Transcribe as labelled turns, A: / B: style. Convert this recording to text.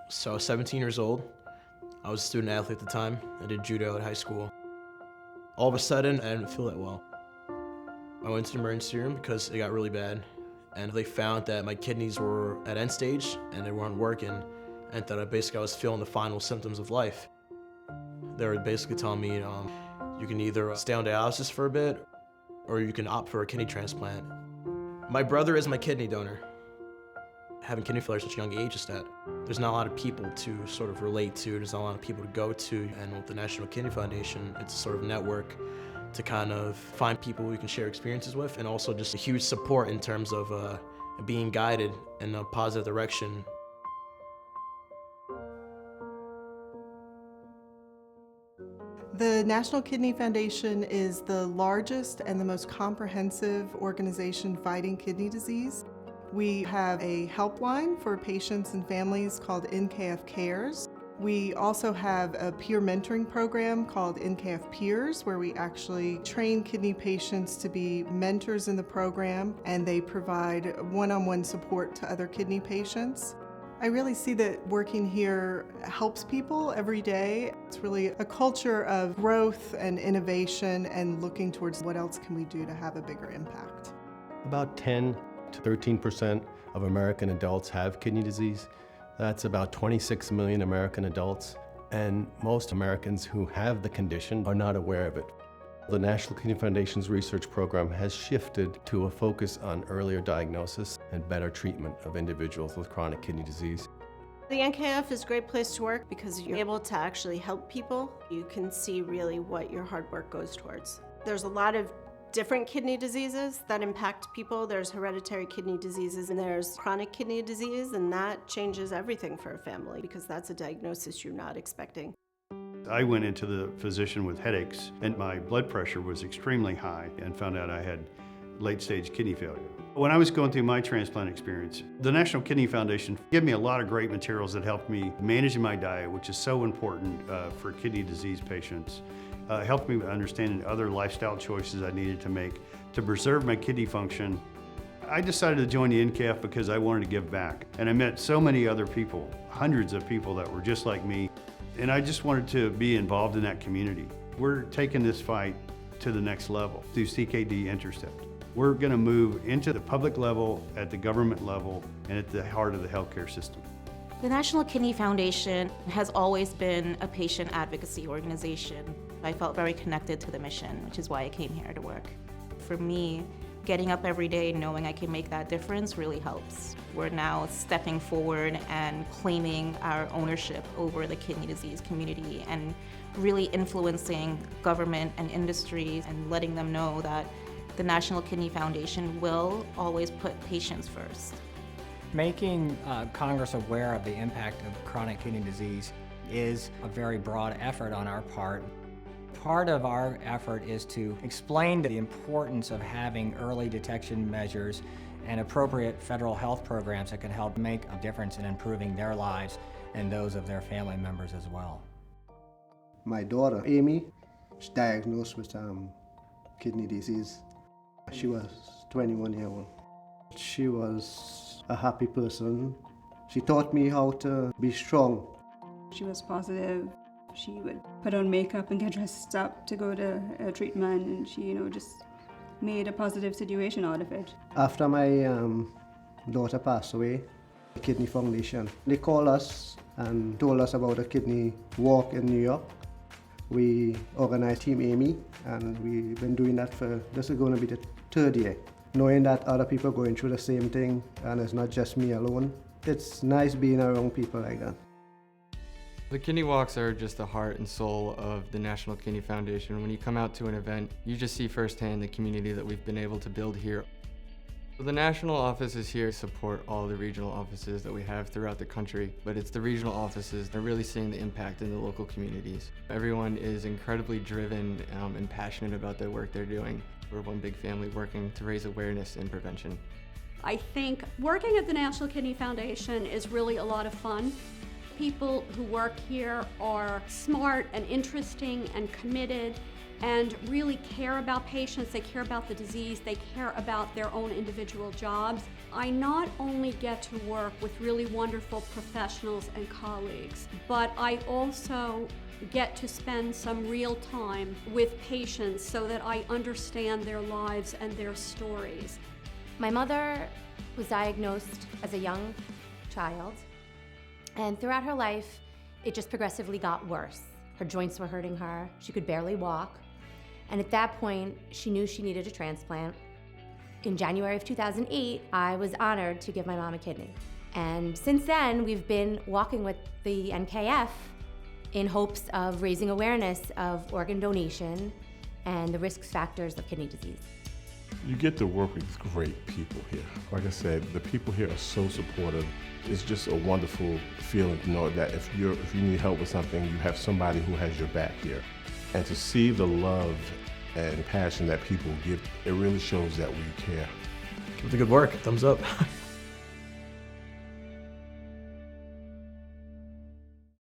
A: So I was 17 years old. I was a student athlete at the time. I did judo at high school. All of a sudden, I didn't feel that well. I went to the emergency room because it got really bad, and they found that my kidneys were at end stage and they weren't working, and that I was feeling the final symptoms of life. They were basically telling me, you can either stay on dialysis for a bit, or you can opt for a kidney transplant. My brother is my kidney donor. Having kidney failure at such a young age is that there's not a lot of people to sort of relate to, there's not a lot of people to go to, and with the National Kidney Foundation, it's a sort of network to kind of find people who you can share experiences with, and also just a huge support in terms of being guided in a positive direction.
B: The National Kidney Foundation is the largest and the most comprehensive organization fighting kidney disease. We have a helpline for patients and families called NKF Cares. We also have a peer mentoring program called NKF Peers, where we actually train kidney patients to be mentors in the program, and they provide one-on-one support to other kidney patients. I really see that working here helps people every day. It's really a culture of growth and innovation and looking towards what else can we do to have a bigger impact.
C: About 10 to 13% of American adults have kidney disease. That's about 26 million American adults, and most Americans who have the condition are not aware of it. The National Kidney Foundation's research program has shifted to a focus on earlier diagnosis and better treatment of individuals with chronic kidney disease.
D: The NKF is a great place to work because you're able to actually help people. You can see really what your hard work goes towards. There's a lot of different kidney diseases that impact people. There's hereditary kidney diseases and there's chronic kidney disease, and that changes everything for a family because that's a diagnosis you're not expecting.
E: I went into the physician with headaches and my blood pressure was extremely high and found out I had late-stage kidney failure. When I was going through my transplant experience, the National Kidney Foundation gave me a lot of great materials that helped me manage my diet, which is so important for kidney disease patients. Helped me understand other lifestyle choices I needed to make to preserve my kidney function. I decided to join the NKF because I wanted to give back. And I met so many other people, hundreds of people that were just like me. And I just wanted to be involved in that community. We're taking this fight to the next level through CKD Intercept. We're going to move into the public level, at the government level, and at the heart of the healthcare system.
F: The National Kidney Foundation has always been a patient advocacy organization. I felt very connected to the mission, which is why I came here to work. For me, getting up every day knowing I can make that difference really helps. We're now stepping forward and claiming our ownership over the kidney disease community and really influencing government and industries and letting them know that the National Kidney Foundation will always put patients first.
G: Making Congress aware of the impact of chronic kidney disease is a very broad effort on our part. Part of our effort is to explain the importance of having early detection measures and appropriate federal health programs that can help make a difference in improving their lives and those of their family members as well.
H: My daughter, Amy, was diagnosed with kidney disease. She was 21 years old. She was a happy person. She taught me how to be strong.
I: She was positive. She would put on makeup and get dressed up to go to a treatment, and she, just made a positive situation out of it.
H: After my daughter passed away, the Kidney Foundation, they called us and told us about a kidney walk in New York. We organized Team Amy, and we've been doing that this is going to be the third year. Knowing that other people are going through the same thing, and it's not just me alone, it's nice being around people like that.
J: The kidney walks are just the heart and soul of the National Kidney Foundation. When you come out to an event, you just see firsthand the community that we've been able to build here. So the national office is here to support all the regional offices that we have throughout the country, but it's the regional offices that are really seeing the impact in the local communities. Everyone is incredibly driven and passionate about the work they're doing. We're one big family working to raise awareness and prevention.
K: I think working at the National Kidney Foundation is really a lot of fun. People who work here are smart and interesting and committed and really care about patients. They care about the disease. They care about their own individual jobs. I not only get to work with really wonderful professionals and colleagues, but I also get to spend some real time with patients so that I understand their lives and their stories.
L: My mother was diagnosed as a young child, and throughout her life, it just progressively got worse. Her joints were hurting her, she could barely walk, and at that point, she knew she needed a transplant. In January of 2008, I was honored to give my mom a kidney. And since then, we've been walking with the NKF in hopes of raising awareness of organ donation and the risk factors of kidney disease.
M: You get to work with great people here. Like I said, the people here are so supportive. It's just a wonderful feeling to know that if you need help with something, you have somebody who has your back here. And to see the love and passion that people give, it really shows that we care.
A: Keep up the good work. Thumbs up.